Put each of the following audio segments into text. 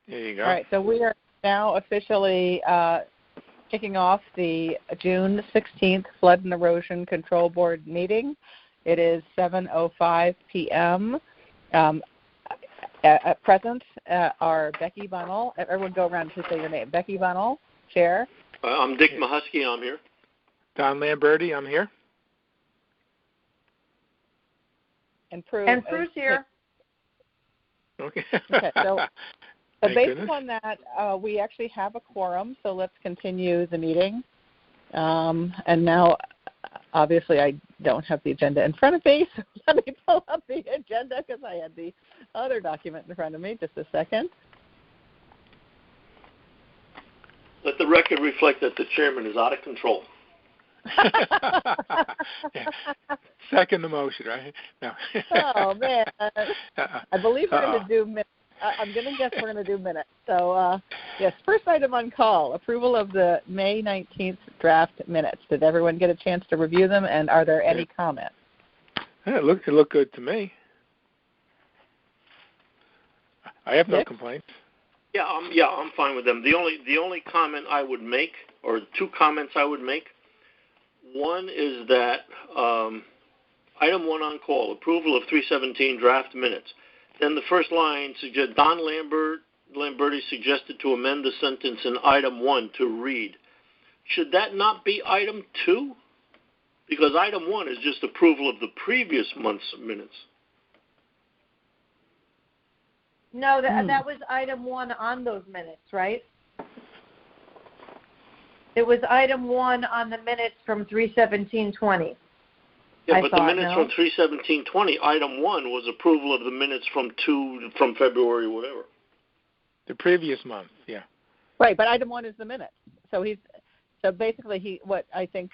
There you go. All right, so we are now officially kicking off the June 16th Flood and Erosion Control Board meeting. It is 7:05 p.m. At present are Becky Bunnell. Everyone go around to say your name. Becky Bunnell, Chair. I'm Dick Mahusky. I'm here. Don Lamberti, I'm here. And Prue. And Prue's here. Okay. Okay, so based goodness. on that, we actually have a quorum, so let's continue the meeting. And now, obviously, I don't have the agenda in front of me, so let me pull up the agenda because I had the other document in front of me. Just a second. Let the record reflect that the chairman is out of control. Yeah. Second the motion, right? No. Oh, man. I believe we're going to do minutes. I'm going to guess we're going to do minutes. So, yes, first item on call, approval of the May 19th draft minutes. Did everyone get a chance to review them, and are there any comments? Yeah, it looked good to me. I have no complaints. Yeah, I'm fine with them. The only comment I would make, or two comments I would make, one is that item 1 on call, approval of 317 draft minutes. Then the first line suggests Don Lamberti suggested to amend the sentence in item 1 to read. Should that not be item 2? Because item 1 is just approval of the previous month's minutes. No, that was item 1 on those minutes, right? It was item 1 on the minutes from 3/17/20. Yeah, but the minutes from 3/17/20, item 1 was approval of the minutes from February, whatever. The previous month, yeah. Right, but item 1 is the minutes. So basically what I think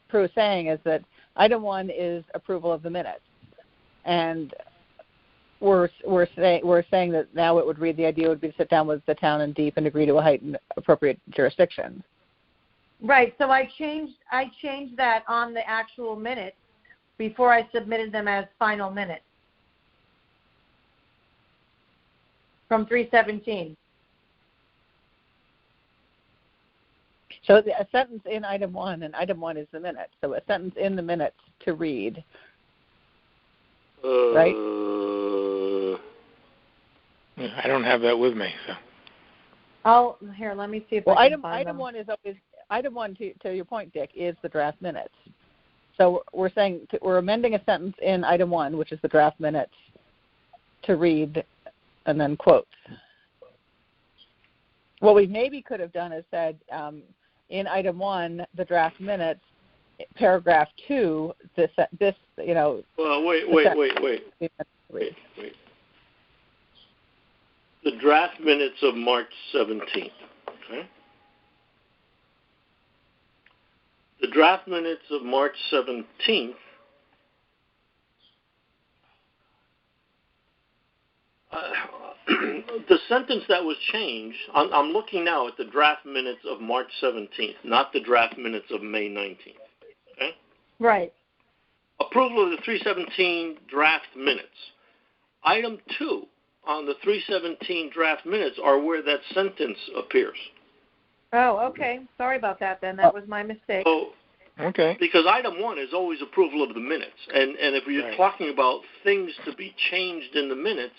Prue is saying is that item 1 is approval of the minutes, and we're saying that now it would read, the idea would be to sit down with the town and deep and agree to a heightened appropriate jurisdiction. Right. So I changed that on the actual minutes before I submitted them as final minutes from 3/17. So a sentence in item 1, and item 1 is the minutes. So a sentence in the minutes to read. Right? I don't have that with me, so. Let me see if I can find item them. 1 is always, item 1, to your point, Dick, is the draft minutes. So we're saying we're amending a sentence in item 1, which is the draft minutes, to read and then quotes. What we maybe could have done is said, in item 1, the draft minutes, paragraph 2, this. Well, wait. The draft minutes of March 17th. Okay. The draft minutes of March 17th the sentence that was changed, I'm looking now at the draft minutes of March 17th, not the draft minutes of May 19th. Okay? Right. Approval of the 317 draft minutes. Item 2 on the 317 draft minutes are where that sentence appears. Oh, okay. Sorry about that then. That was my mistake. So, okay. Because item 1 is always approval of the minutes. And if you're talking about things to be changed in the minutes,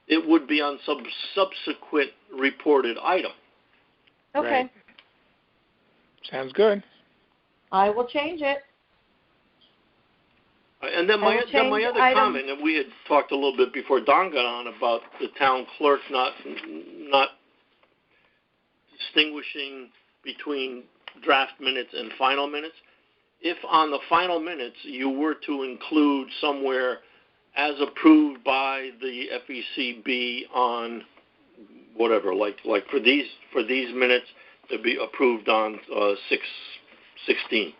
it would be on some subsequent reported item. Okay. Right. Sounds good. I will change it. And then my other comment, and we had talked a little bit before Don got on about the town clerk not distinguishing between draft minutes and final minutes. If on the final minutes you were to include somewhere as approved by the FECB on whatever, like for these minutes to be approved on 6/16/20.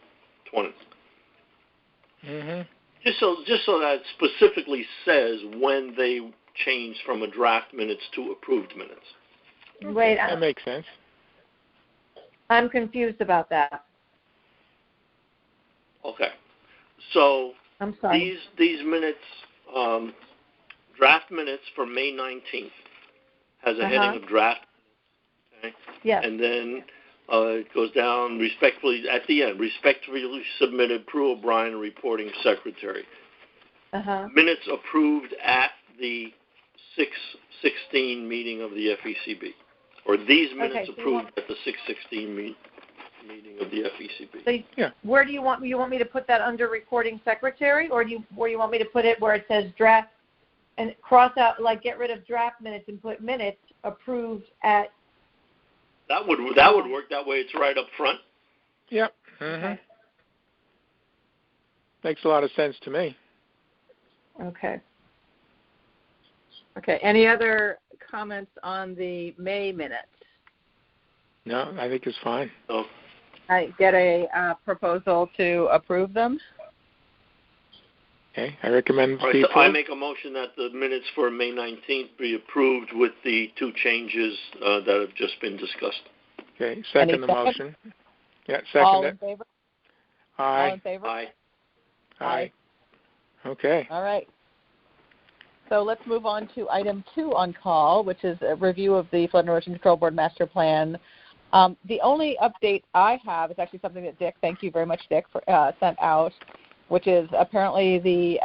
Mm-hmm. Just so that it specifically says when they changed from a draft minutes to approved minutes. Wait, that makes sense. I'm confused about that. Okay, so I'm sorry. These minutes, draft minutes for May 19th, has a heading of draft. Okay? Yes. And then it goes down respectfully at the end. Respectfully submitted, Prue O'Brien, reporting secretary. Minutes approved at the 6/16 meeting of the FECB, or these minutes approved at the 6/16 meeting of the FECB. So where do you want me to put that under reporting secretary, or where you want me to put it where it says draft and cross out, like get rid of draft minutes and put minutes approved at? That would work. That way it's right up front. Yep. Okay. Makes a lot of sense to me. Okay. Okay. Any other comments on the May minutes? No, I think it's fine. Oh. I get a proposal to approve them. Okay, I recommend All right, the so I make a motion that the minutes for May 19th be approved with the 2 changes that have just been discussed. Okay, second the motion. Yeah, second All it. in favor? Aye. All in favor? Aye. Aye. Okay. All right. So let's move on to item 2 on call, which is a review of the Flood and Erosion Control Board Master Plan. The only update I have is actually something that Dick, thank you very much, Dick, for, sent out, which is apparently the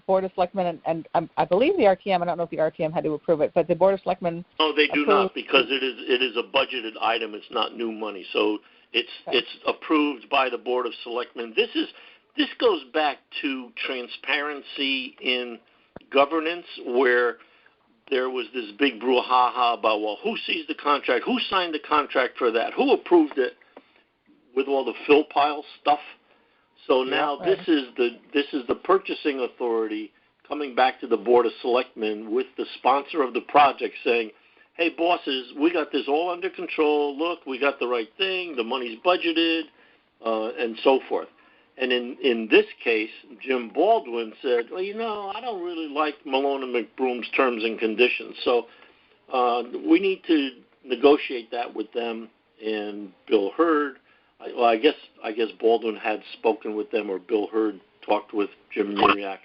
Board of Selectmen and I believe the RTM, I don't know if the RTM had to approve it, but the Board of Selectmen. No, they do not, because it is a budgeted item. It's not new money. So it's approved by the Board of Selectmen. This goes back to transparency in governance, where there was this big brouhaha about, well, who sees the contract, who signed the contract for that, who approved it, with all the fill pile stuff. So now this is the purchasing authority coming back to the Board of Selectmen with the sponsor of the project saying, hey, bosses, we got this all under control. Look, we got the right thing. The money's budgeted, and so forth. And in this case, Jim Baldwin said, well, I don't really like Malone and McBroom's terms and conditions. So we need to negotiate that with them. And Bill Hurd, I guess Baldwin had spoken with them, or Bill Hurd talked with Jim Neriak.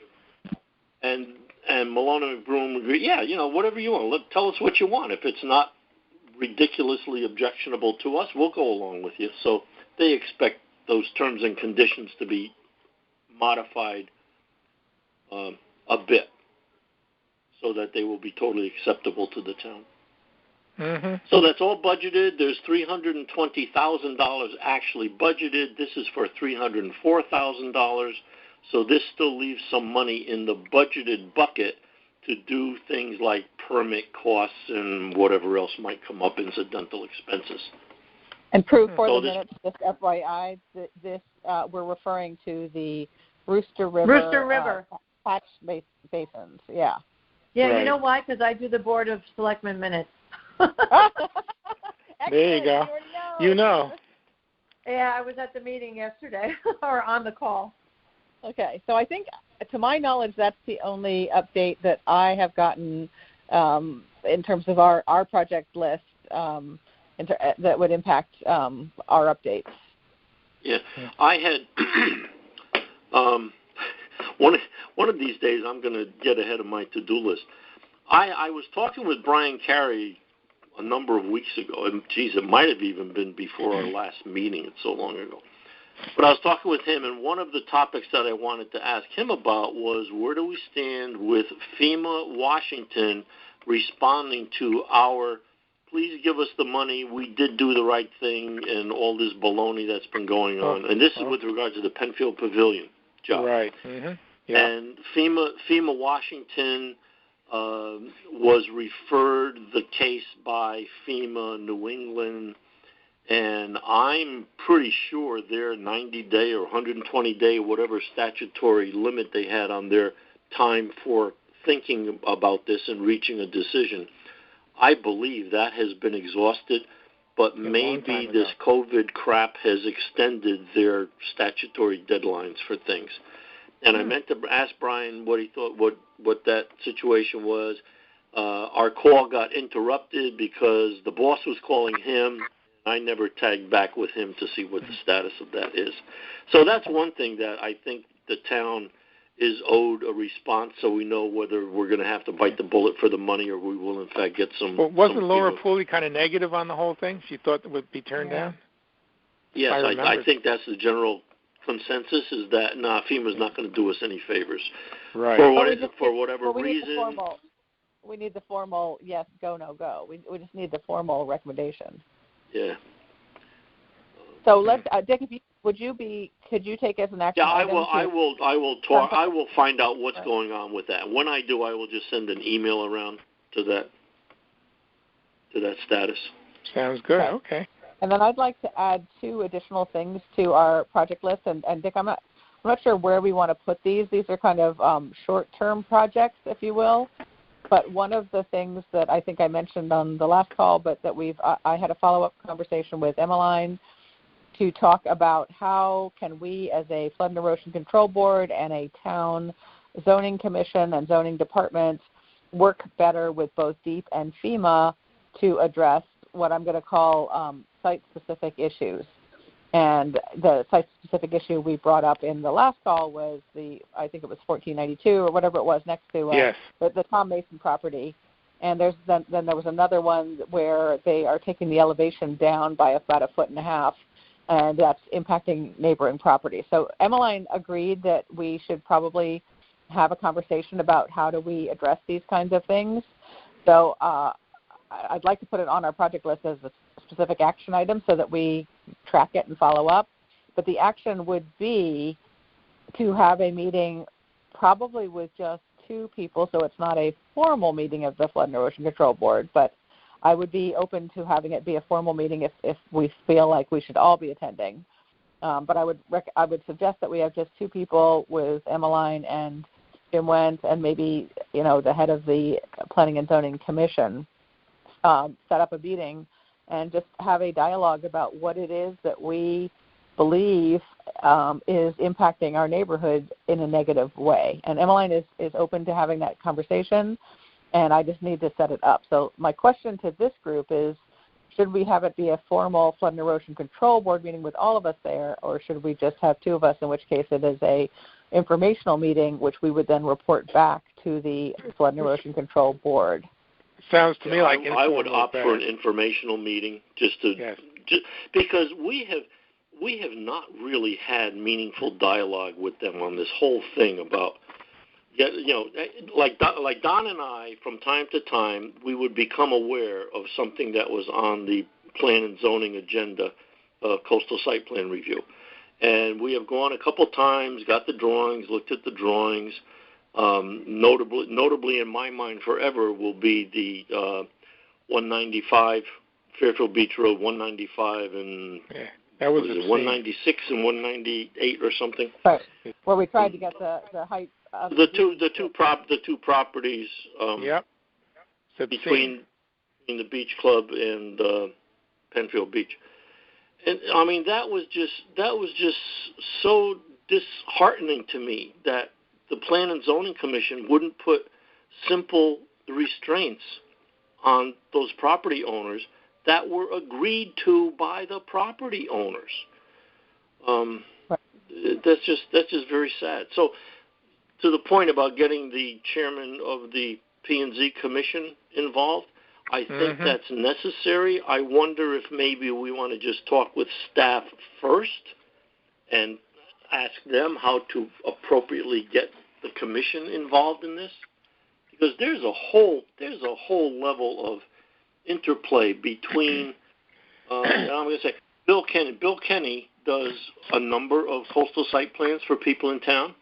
And Malone and McBroom agreed, whatever you want. Tell us what you want. If it's not ridiculously objectionable to us, we'll go along with you. So they expect those terms and conditions to be modified a bit so that they will be totally acceptable to the town. Mm-hmm. So that's all budgeted. There's $320,000 actually budgeted. This is for $304,000. So this still leaves some money in the budgeted bucket to do things like permit costs and whatever else might come up, incidental expenses. And proof for the minutes, just FYI, this we're referring to the Rooster River patch basins. Yeah. Yeah, right. You know why? Because I do the Board of Selectmen minutes. There you go. You know. Yeah, I was at the meeting yesterday, or on the call. Okay, so I think, to my knowledge, that's the only update that I have gotten in terms of our project list. That would impact our updates. Yeah, I had one of these days I'm going to get ahead of my to-do list. I was talking with Brian Carey a number of weeks ago, and geez, it might have even been before our last meeting. It's so long ago. But I was talking with him, and one of the topics that I wanted to ask him about was, where do we stand with FEMA Washington responding to our please give us the money, we did do the right thing, and all this baloney that's been going on. And this is with regard to the Penfield Pavilion job. Right. Mm-hmm. Yeah. And FEMA Washington was referred the case by FEMA New England, and I'm pretty sure their 90-day or 120-day, whatever statutory limit they had on their time for thinking about this and reaching a decision, I believe that has been exhausted, but maybe this COVID crap has extended their statutory deadlines for things. And I meant to ask Brian what he thought, what that situation was. Our call got interrupted because the boss was calling him. I never tagged back with him to see what the status of that is. So that's one thing that I think the town is owed a response, so we know whether we're going to have to bite the bullet for the money or we will in fact get some. Well, wasn't Laura Pooley kind of negative on the whole thing? She thought it would be turned down. Yes, I think that's the general consensus, is that FEMA's not going to do us any favors. Right. For whatever reason. We need the formal yes, go, no, go. We just need the formal recommendation. Yeah. So let's, Dick, could you take as an action? Yeah, item I will find out what's going on with that. When I do, I will just send an email around to that status. Sounds good. Okay. And then I'd like to add 2 additional things to our project list. And Dick, I'm not sure where we want to put these. These are kind of short-term projects, if you will. But one of the things that I think I mentioned on the last call, but that I had a follow-up conversation with Emmeline to talk about how can we as a flood and erosion control board and a town zoning commission and zoning department work better with both DEEP and FEMA to address what I'm going to call site-specific issues. And the site-specific issue we brought up in the last call was I think it was 1492 or whatever it was next to the Tom Mason property. And then there was another one where they are taking the elevation down by about 1.5 feet, and that's impacting neighboring property. So Emmeline agreed that we should probably have a conversation about how do we address these kinds of things. So I'd like to put it on our project list as a specific action item so that we track it and follow up. But the action would be to have a meeting probably with just 2 people, so it's not a formal meeting of the Flood and Erosion Control Board, but I would be open to having it be a formal meeting if we feel like we should all be attending. But I would suggest that we have just 2 people with Emmeline and Jim Wentz and maybe the head of the Planning and Zoning Commission set up a meeting and just have a dialogue about what it is that we believe is impacting our neighborhood in a negative way. And Emmeline is open to having that conversation, and I just need to set it up. So my question to this group is, should we have it be a formal flood and erosion control board meeting with all of us there, or should we just have 2 of us, in which case it is a informational meeting, which we would then report back to the flood and erosion control board? Sounds to me like I would opt for an informational meeting just because we have not really had meaningful dialogue with them on this whole thing about like Don and I, from time to time, we would become aware of something that was on the plan and zoning agenda, coastal site plan review. And we have gone a couple times, got the drawings, looked at the drawings. Notably in my mind forever will be the 195 Fairfield Beach Road, 195 and that was 196 and 198 or something. Right. Where we tried to get the height of the two properties between the beach club and Penfield Beach. And I mean that was just so disheartening to me that the Plan and Zoning Commission wouldn't put simple restraints on those property owners that were agreed to by the property owners. That's just very sad. So, to the point about getting the chairman of the P&Z Commission involved, I think that's necessary. I wonder if maybe we want to just talk with staff first and ask them how to appropriately get the commission involved in this, because there's a whole level of interplay between I'm going to say Bill Kenny. Bill Kenny does a number of coastal site plans for people in town,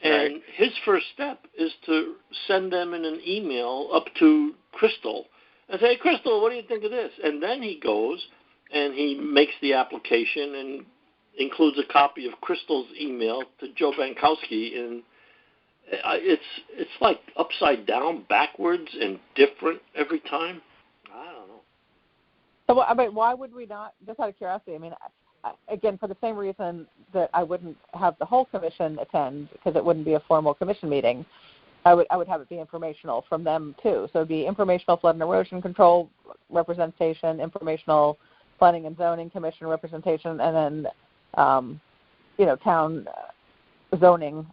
and his first step is to send them in an email up to Crystal and say, hey, Crystal, what do you think of this? And then he goes and he makes the application and includes a copy of Crystal's email to Joe Bankowski, and it's like upside down, backwards, and different every time. I don't know. So, I mean, why would we not, just out of curiosity, I mean, again, for the same reason that I wouldn't have the whole commission attend, because it wouldn't be a formal commission meeting, I would have it be informational from them too. So it would be informational flood and erosion control representation, informational planning and zoning commission representation, and then, town zoning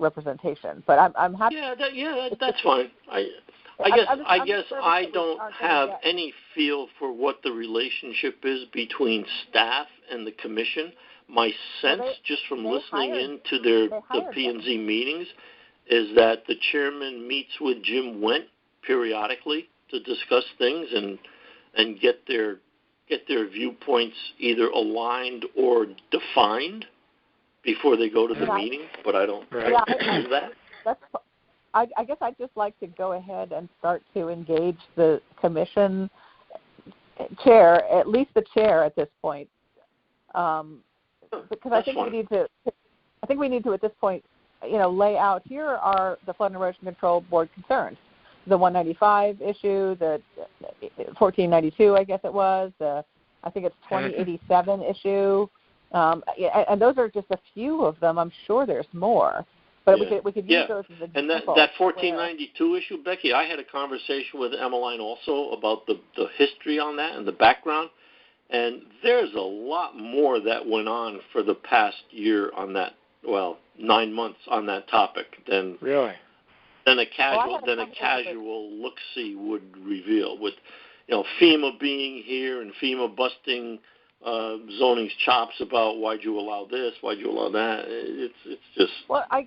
representation. But I'm happy. That's fine. I guess I don't have any feel for what the relationship is between staff and the commission. My sense, just from listening into the P&Z meetings, is that the chairman meets with Jim Wendt periodically to discuss things and get their viewpoints either aligned or defined before they go to the meeting. But I don't know that. I guess I'd just like to go ahead and start to engage the commission chair, at least the chair at this point, because I think we need to at this point, lay out, here are the Flood and Erosion Control Board concerns. The 195 issue, the 1492, I guess it was, I think it's 2087 issue, and those are just a few of them. I'm sure there's more, but we could use those as examples. And that 1492 issue, Becky, I had a conversation with Emmeline also about the history on that and the background, and there's a lot more that went on for the past year on that, 9 months on that topic than a casual look-see would reveal, with FEMA being here and FEMA busting zoning's chops about why'd you allow this, why'd you allow that. It's just I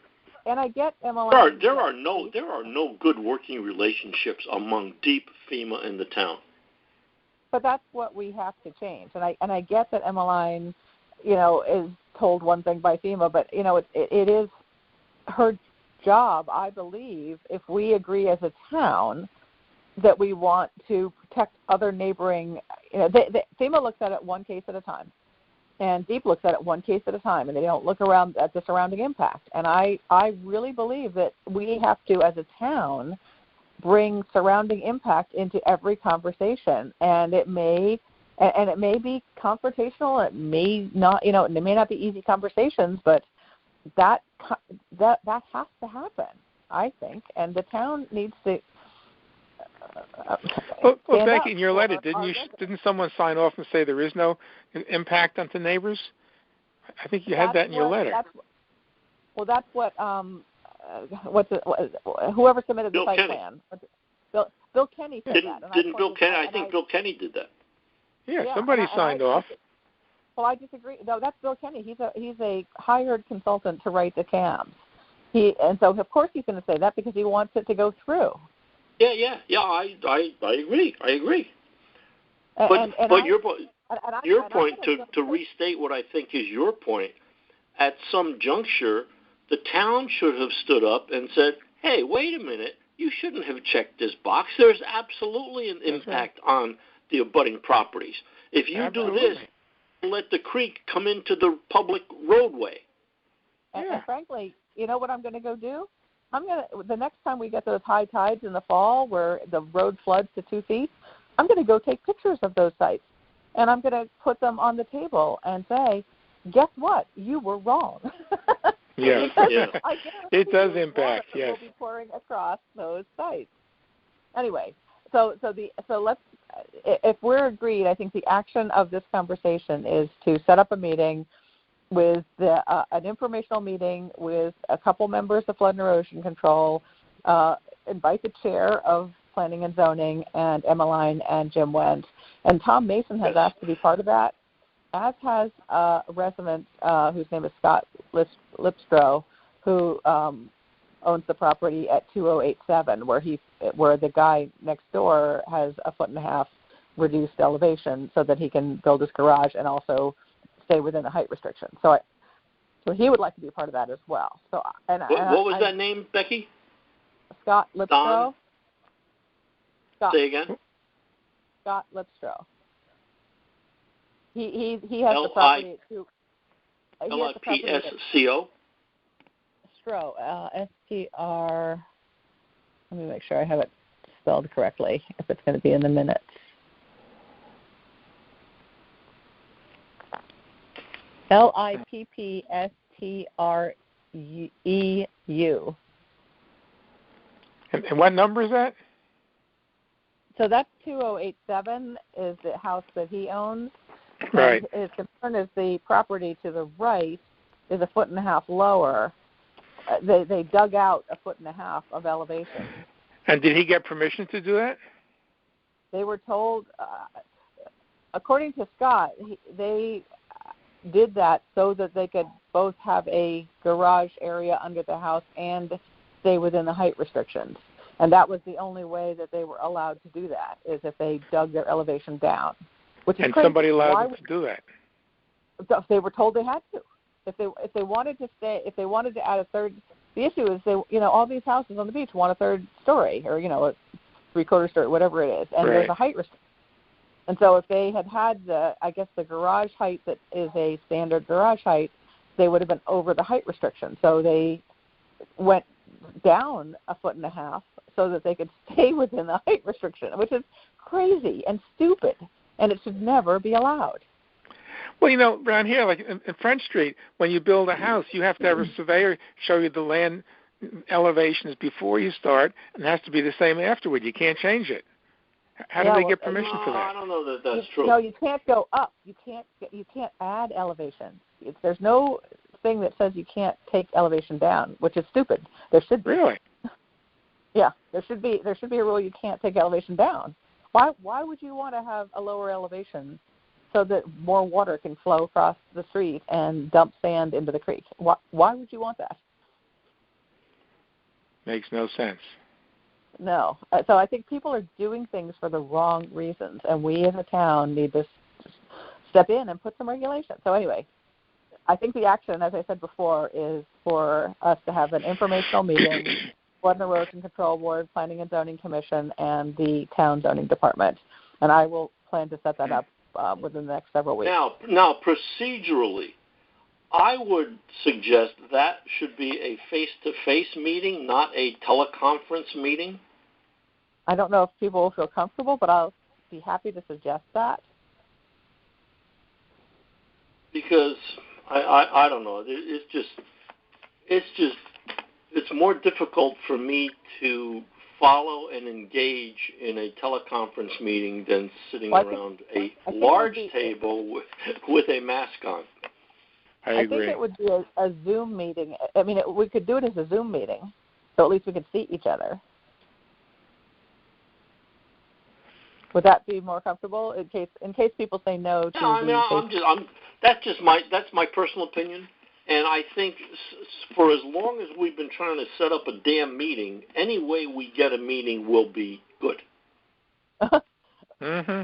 get Emmeline. There are no good working relationships among deep FEMA in the town. But that's what we have to change, and I get that Emmeline, is told one thing by FEMA, but it is her job, I believe, if we agree as a town that we want to protect other neighboring, FEMA looks at it one case at a time, and DEEP looks at it one case at a time, and they don't look around at the surrounding impact. And I really believe that we have to, as a town, bring surrounding impact into every conversation, and it may be confrontational. It may not, it may not be easy conversations, but that has to happen, I think, and the town needs to. Well, Becky, in your letter, didn't someone sign off and say there is no impact onto neighbors? I think you had that in your letter. That's what whoever submitted the site plan. Bill Kenny said that. Didn't Bill Kenny? I think Bill Kenny did that. Yeah, somebody signed off. Well, I disagree. No, that's Bill Kenny. He's a hired consultant to write the CAMs. And so of course he's going to say that because he wants it to go through. Yeah. I agree. But your point, to restate what I think is your point, at some juncture, the town should have stood up and said, "Hey, wait a minute! You shouldn't have checked this box. There's absolutely an impact on the abutting properties. If you do this, let the creek come into the public roadway." And frankly, you know what I'm going to go do? The next time we get those high tides in the fall where the road floods to 2 feet, I'm going to go take pictures of those sites, and I'm going to put them on the table and say, guess what? You were wrong. Yeah. It does impact, yes. Will be pouring across those sites. Anyway, so let's, if we're agreed, I think the action of this conversation is to set up a meeting with an informational meeting with a couple members of Flood and Erosion Control, invite the chair of Planning and Zoning, and Emmeline and Jim Wendt. And Tom Mason has asked to be part of that, as has a resident whose name is Scott Lipstrow, who owns the property at 2087, where the guy next door has 1.5 foot reduced elevation so that he can build his garage and also stay within the height restriction. So he would like to be a part of that as well. So what was that name, Becky? Scott Lipstrow. Say again. Scott Lipstrow. He has the property at 2. Lipsco. Stro. STR. Let me make sure I have it spelled correctly. If it's going to be in the minutes. Lippstreu. And what number is that? So that's 2087 is the house that he owns. Right. And his concern is the property to the right is 1.5 foot lower, they dug out 1.5 feet of elevation. And did he get permission to do that? They were told, according to Scott, they did that so that they could both have a garage area under the house and stay within the height restrictions. And that was the only way that they were allowed to do that, is if they dug their elevation down. Which is and crazy. Somebody allowed them to do that. They were told they had to. If they wanted to stay, if they wanted to add a third, the issue is all these houses on the beach want a third story or a 3/4 story, whatever it is, and there's a height restriction. And so if they had the garage height that is a standard garage height, they would have been over the height restriction. So they went down 1.5 feet so that they could stay within the height restriction, which is crazy and stupid, and it should never be allowed. Well, around here, like in French Street, when you build a house, you have to have a surveyor show you the land elevations before you start, and it has to be the same afterward. You can't change it. How do they get permission for that? I don't know that that's true. No, you can't go up. You can't add elevation. There's no thing that says you can't take elevation down, which is stupid. There should be. Really? Yeah, there should be a rule you can't take elevation down. Why would you want to have a lower elevation so that more water can flow across the street and dump sand into the creek? Why would you want that? Makes no sense. No. So I think people are doing things for the wrong reasons, and we as a town need to step in and put some regulation. So anyway, I think the action, as I said before, is for us to have an informational meeting, Flood and Erosion Control Board, Planning and Zoning Commission, and the Town Zoning Department. And I will plan to set that up within the next several weeks. Now, procedurally, I would suggest that should be a face-to-face meeting, not a teleconference meeting. I don't know if people will feel comfortable, but I'll be happy to suggest that. Because I don't know, it's more difficult for me to follow and engage in a teleconference meeting than sitting around a large table with a mask on. I agree. think it would be a Zoom meeting. I mean, we could do it as a Zoom meeting, so at least we could see each other. Would that be more comfortable in case people say no to? That's my personal opinion, and I think for as long as we've been trying to set up a damn meeting, any way we get a meeting will be good. Mm-hmm.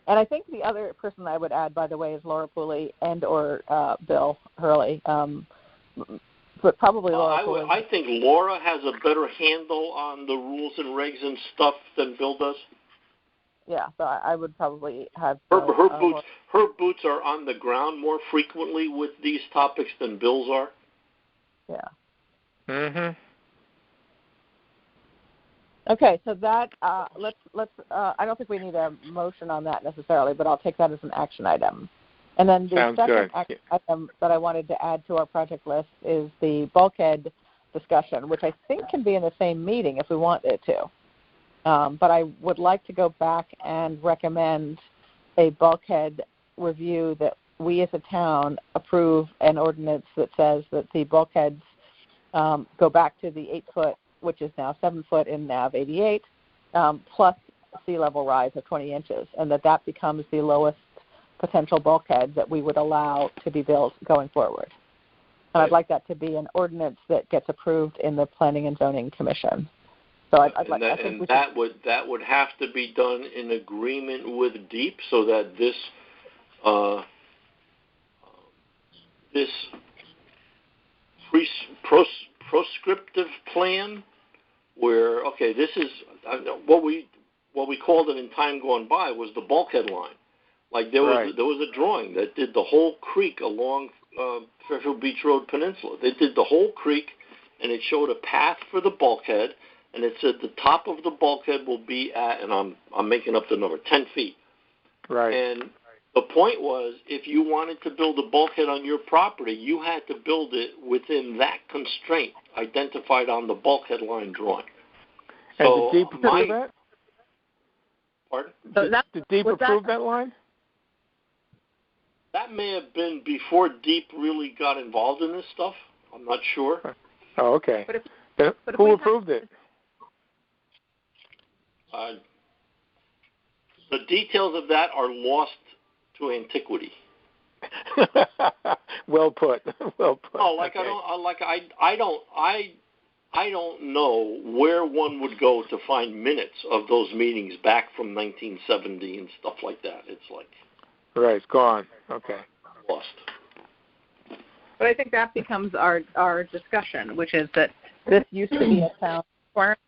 And I think the other person I would add, by the way, is Laura Pooley and or Bill Hurley, but probably Laura Pooley. I think Laura has a better handle on the rules and regs and stuff than Bill does. Yeah, so I would probably have her boots are on the ground more frequently with these topics than Bill's are. Yeah. Mhm. Okay, so that let's. I don't think we need a motion on that necessarily, but I'll take that as an action item. And then the second action item that I wanted to add to our project list is the bulkhead discussion, which I think can be in the same meeting if we want it to. But I would like to go back and recommend a bulkhead review that we as a town approve an ordinance that says that the bulkheads go back to the 8 foot, which is now 7 foot in NAV 88, plus sea level rise of 20 inches, and that becomes the lowest potential bulkhead that we would allow to be built going forward. And I'd like that to be an ordinance that gets approved in the Planning and Zoning Commission. So that would have to be done in agreement with DEEP, so that this proscriptive plan, where this is what we called it in time gone by was the bulkhead line. Like there was a drawing that did the whole creek along Fairfield Beach Road Peninsula. They did the whole creek, and it showed a path for the bulkhead. And it said the top of the bulkhead will be at, and I'm making up the number, 10 feet. Right. And the point was, if you wanted to build a bulkhead on your property, you had to build it within that constraint identified on the bulkhead line drawing. And did DEEP approve that? Pardon? Did DEEP approve that line? That may have been before DEEP really got involved in this stuff. I'm not sure. Oh, okay. But who approved it? The details of that are lost to antiquity. Well put. Well put. Oh, like okay. I don't know where one would go to find minutes of those meetings back from 1970 and stuff like that. It's like right, it's gone. Okay. Lost. But I think that becomes our discussion, which is that this used to be a town requirement,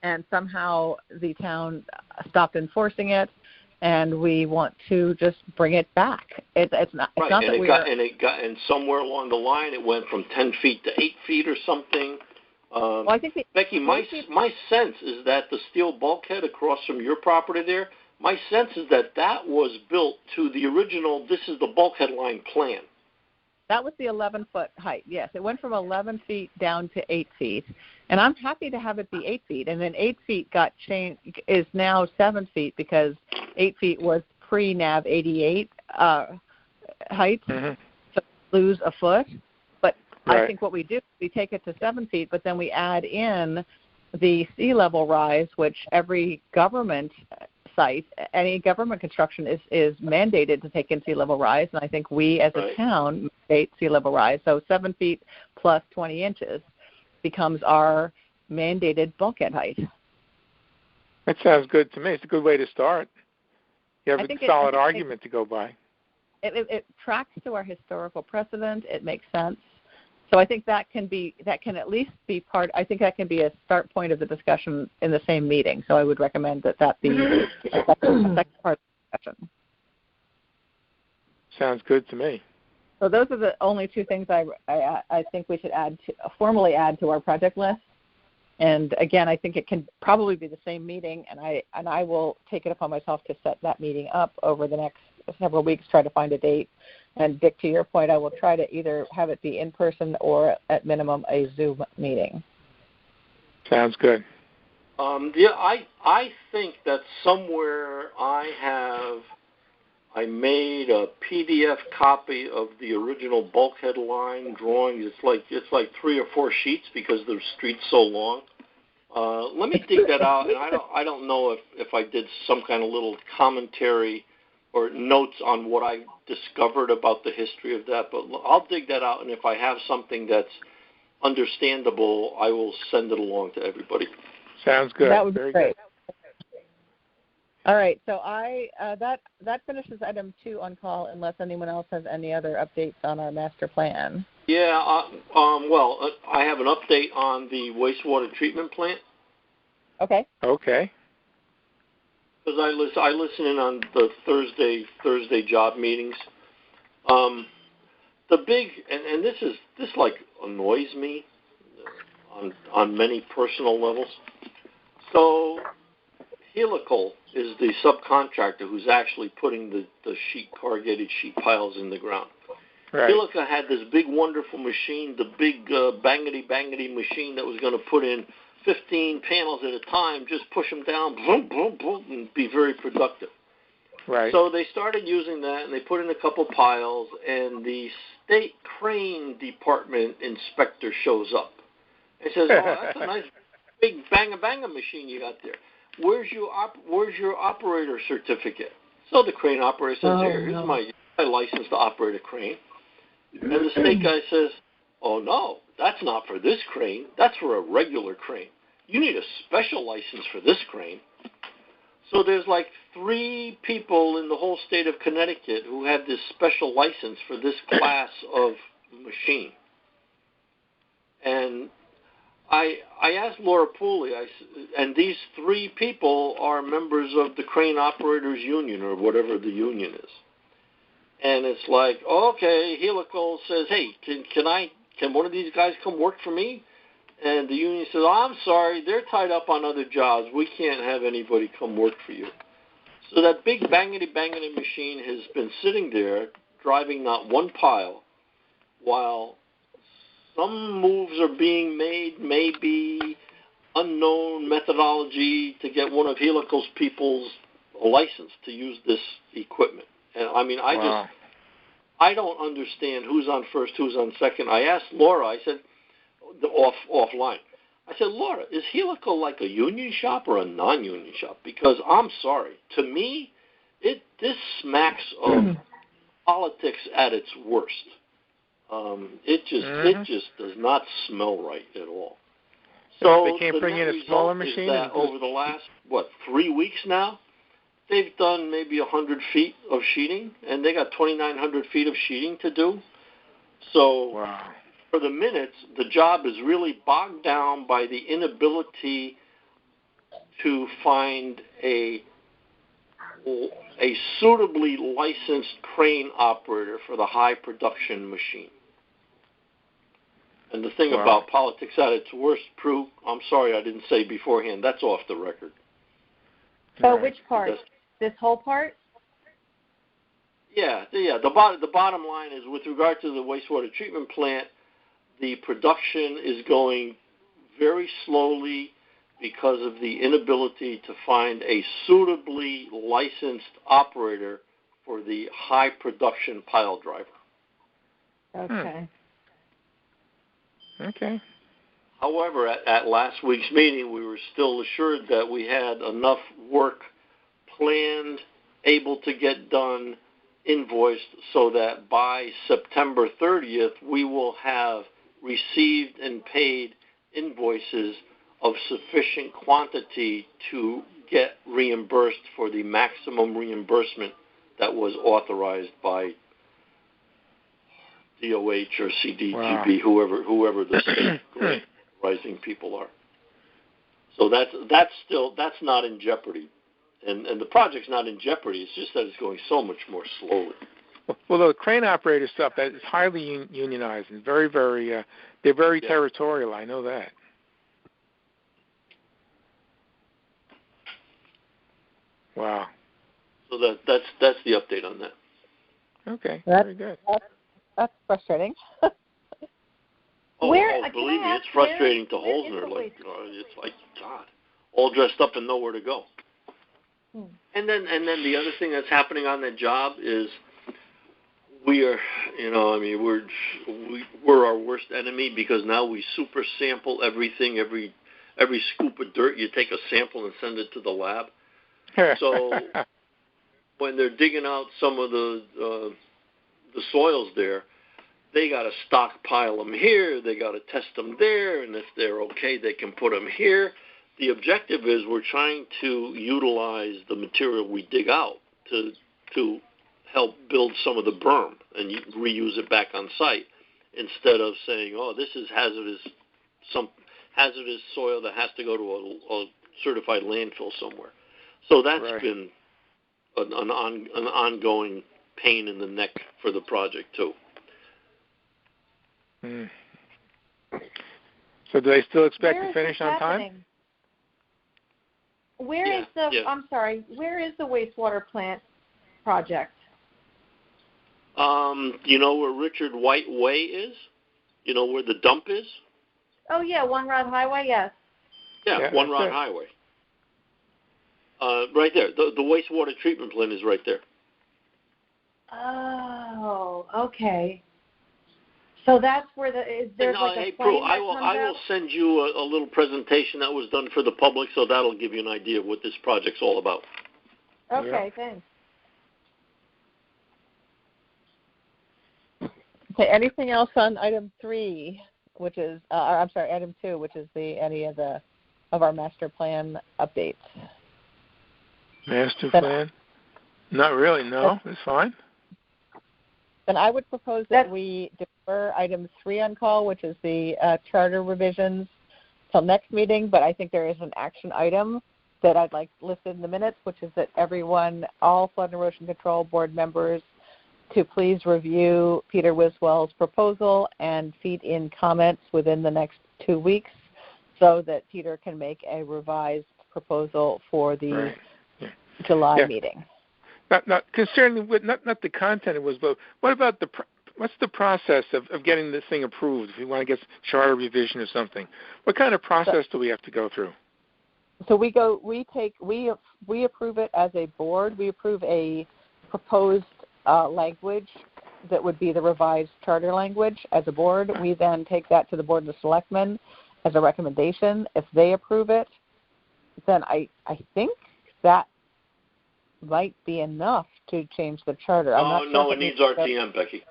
and somehow the town stopped enforcing it, and we want to just bring it back. It's not right, not and that it we got, and somewhere along the line it went from 10 feet to 8 feet or something. Well, I think Becky, my sense is that the steel bulkhead across from your property there, my sense is that was built to the original, this is the bulkhead line plan. That was the 11-foot height, yes. It went from 11 feet down to 8 feet. And I'm happy to have it be 8 feet. And then 8 feet got changed, is now 7 feet because 8 feet was pre-NAV 88 height, so lose a foot. But right. I think what we do is we take it to 7 feet, but then we add in the sea level rise, which every government site, any government construction is mandated to take in sea level rise, and I think we as a town mandate sea level rise. So 7 feet plus 20 inches becomes our mandated bulkhead height. That sounds good to me. It's a good way to start. You have a solid argument to go by. It tracks to our historical precedent. It makes sense. So I think that can at least be part. I think that can be a start point of the discussion in the same meeting. So I would recommend that be a second part of the discussion. Sounds good to me. So those are the only two things I think we should formally add to our project list. And again, I think it can probably be the same meeting, and I will take it upon myself to set that meeting up over the next several weeks, try to find a date. And Dick, to your point, I will try to either have it be in person or at minimum a Zoom meeting. Sounds good. I think that somewhere I made a PDF copy of the original bulkhead line drawings. It's like 3 or 4 sheets because the street's so long. Let me dig that out, and I don't know if I did some kind of little commentary or notes on what I discovered about the history of that, but I'll dig that out, and if I have something that's understandable, I will send it along to everybody. Sounds good. That would be Very great. Good. All right, so that finishes item 2 on call, unless anyone else has any other updates on our master plan. Yeah, I have an update on the wastewater treatment plant. Okay. Okay. Because I listen in on the Thursday job meetings. The big and this annoys me on many personal levels. So Helical is the subcontractor who's actually putting the corrugated sheet piles in the ground. Right. Helical had this big wonderful machine, the big bangity machine that was going to put in 15 panels at a time, just push them down, boom, boom, boom, and be very productive. Right. So they started using that, and they put in a couple piles, and the state crane department inspector shows up. He says, "Oh, that's a nice big banga machine you got there. Where's your operator certificate?" So the crane operator says, "Here's my license to operate a crane." And the state guy says, "Oh no, that's not for this crane. That's for a regular crane. You need a special license for this crane." So there's like 3 people in the whole state of Connecticut who have this special license for this class of machine. And I asked Laura Pooley, and these 3 people are members of the Crane Operators Union or whatever the union is. And it's like, okay, Helical says, "Hey, can one of these guys come work for me?" And the union says, "Oh, I'm sorry, they're tied up on other jobs. We can't have anybody come work for you." So that big bangity machine has been sitting there driving not one pile while some moves are being made, maybe unknown methodology to get one of Helical's people's license to use this equipment. And I mean, I don't understand who's on first, who's on second. I asked Laura, I said, offline, I said, Laura, is helical like a union shop or a non-union shop? Because I'm sorry, to me, this smacks of politics at its worst. It just does not smell right at all. So they can't bring in a smaller machine. That over the last 3 weeks now, they've done maybe 100 feet of sheeting, and they got 2,900 feet of sheeting to do. So wow. For the minutes, the job is really bogged down by the inability to find a suitably licensed crane operator for the high production machine. And the thing about politics at its worst, Prue, I'm sorry I didn't say beforehand, that's off the record. So which part? This whole part? Yeah. The bottom line is, with regard to the wastewater treatment plant, the production is going very slowly because of the inability to find a suitably licensed operator for the high production pile driver. Okay. Okay. However, at last week's meeting, we were still assured that we had enough work planned, able to get done, invoiced, so that by September 30th, we will have received and paid invoices of sufficient quantity to get reimbursed for the maximum reimbursement that was authorized by DOH or CDGB, whoever the state grant rising people are. So that's not in jeopardy, and the project's not in jeopardy. It's just that it's going so much more slowly. Well, the crane operator stuff, that is highly unionized and very, very. They're very territorial. I know that. Wow. So that's the update on that. Okay. Very good. That's frustrating. Believe me, it's frustrating to Holzner. It's like, God, all dressed up and nowhere to go. And then the other thing that's happening on that job is we're our worst enemy, because now we super sample everything, every scoop of dirt. You take a sample and send it to the lab. So when they're digging out some of the soils there, they got to stockpile them here, they got to test them there, and if they're okay, they can put them here. The objective is we're trying to utilize the material we dig out to help build some of the berm and reuse it back on site, instead of saying, oh, this is some hazardous soil that has to go to a certified landfill somewhere. So that's been an ongoing pain in the neck for the project too. So do they still expect to finish on time? Where is the wastewater plant project? You know where Richard White Way is? You know where the dump is? Oh, yeah, One Rod Highway, yes. Yeah, One Rod Highway. Right there. The wastewater treatment plant is right there. Oh, okay. So that's where there's like a plane that comes I will send you a little presentation that was done for the public, so that'll give you an idea of what this project's all about. Okay, thanks. Okay, anything else on item 3, which is item 2, which is any of our master plan updates? Master plan? Not really. No, it's fine. Then I would propose that we defer item 3 on call, which is the charter revisions, till next meeting. But I think there is an action item that I'd like listed in the minutes, which is that all flood and erosion control board members, to please review Peter Wiswell's proposal and feed in comments within the next 2 weeks, so that Peter can make a revised proposal for the July meeting. Not concerning with not the content it was, but what about what's the process of getting this thing approved? If we want to get charter revision or something, what kind of process do we have to go through? So we approve it as a board. We approve a proposed language that would be the revised charter language as a board. We then take that to the Board of Selectmen as a recommendation. If they approve it, then I think that might be enough to change the charter. No, it needs RTM, Becky.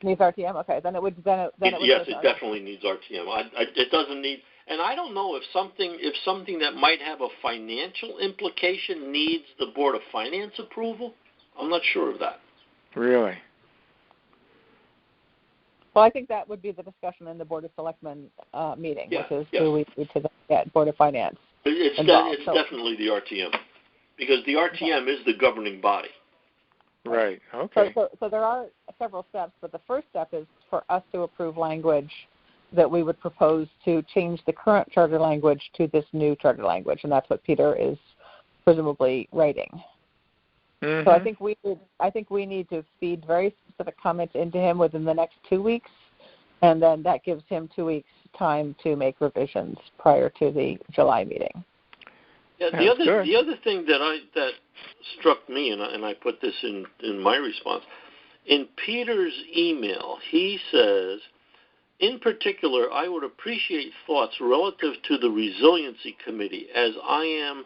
Needs RTM? Okay, then it would. Yes, it definitely needs RTM. It doesn't need, and I don't know if something that might have a financial implication needs the Board of Finance approval. I'm not sure of that. Really? Well, I think that would be the discussion in the Board of Selectmen meeting, which is who we need to get Board of Finance. It's definitely the RTM, because the RTM is the governing body. Right. Okay. So there are several steps, but the first step is for us to approve language that we would propose to change the current charter language to this new charter language, and that's what Peter is presumably writing. Mm-hmm. So I think we need to feed very specific comments into him within the next 2 weeks, and then that gives him 2 weeks time to make revisions prior to the July meeting. Yeah, the other thing that struck me, and I put this in my response, in Peter's email, he says, in particular, I would appreciate thoughts relative to the Resiliency Committee, as I am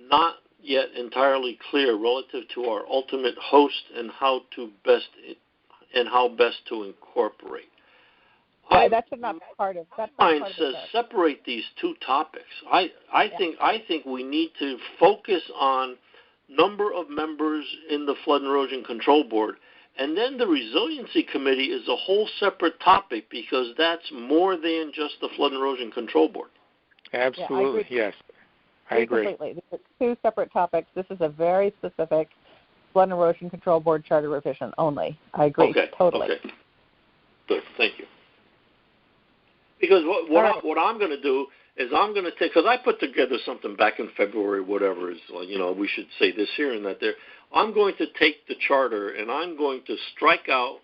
not yet entirely clear relative to our ultimate host and how best to incorporate. That's not part of. That's mine says separate these two topics. I think we need to focus on number of members in the Flood and Erosion Control Board, and then the Resiliency Committee is a whole separate topic, because that's more than just the Flood and Erosion Control Board. Absolutely, yes. I agree. Completely. These are two separate topics. This is a very specific Flood and Erosion Control Board charter revision only. I agree totally. Okay. Good. Thank you. Because what I'm going to do is I'm going to take, because I put together something back in February, whatever is, we should say this here and that there. I'm going to take the charter and I'm going to strike out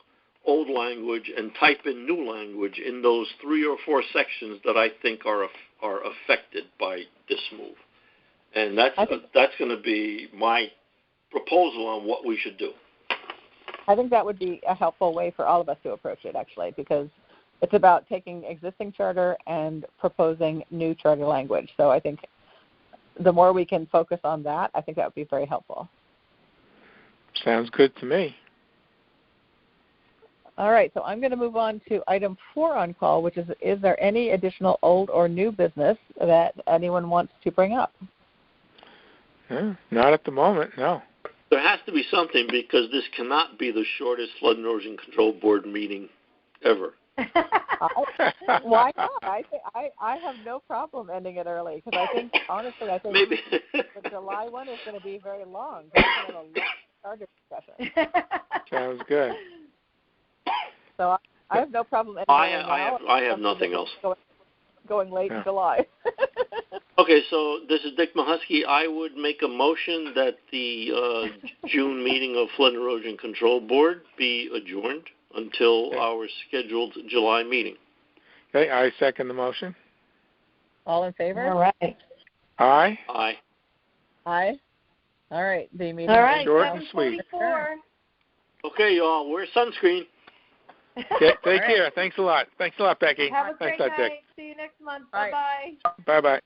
old language and type in new language in those 3 or 4 sections that I think are affected by this move. And that's going to be my proposal on what we should do. I think that would be a helpful way for all of us to approach it, actually, because it's about taking existing charter and proposing new charter language. So I think the more we can focus on that, I think that would be very helpful. Sounds good to me. All right, so I'm going to move on to item 4 on call, which is there any additional old or new business that anyone wants to bring up? Not at the moment, no. There has to be something, because this cannot be the shortest Flood and Erosion Control Board meeting ever. Why not? I have no problem ending it early, because I think maybe the July one is going to be very long. It's going to have a long charter discussion. Sounds good. So I have no problem ending I have nothing else. Going late in July. Okay, so this is Dick Mahusky. I would make a motion that the June meeting of Flood and Erosion Control Board be adjourned until our scheduled July meeting. Okay, I second the motion. All in favor? All right. Aye. Aye. Aye. All right, the meeting is short and sweet. Okay, y'all, wear sunscreen. Take care. Thanks a lot. Thanks a lot, Becky. Have a great night. Dick. See you next month. Bye-bye. Bye-bye.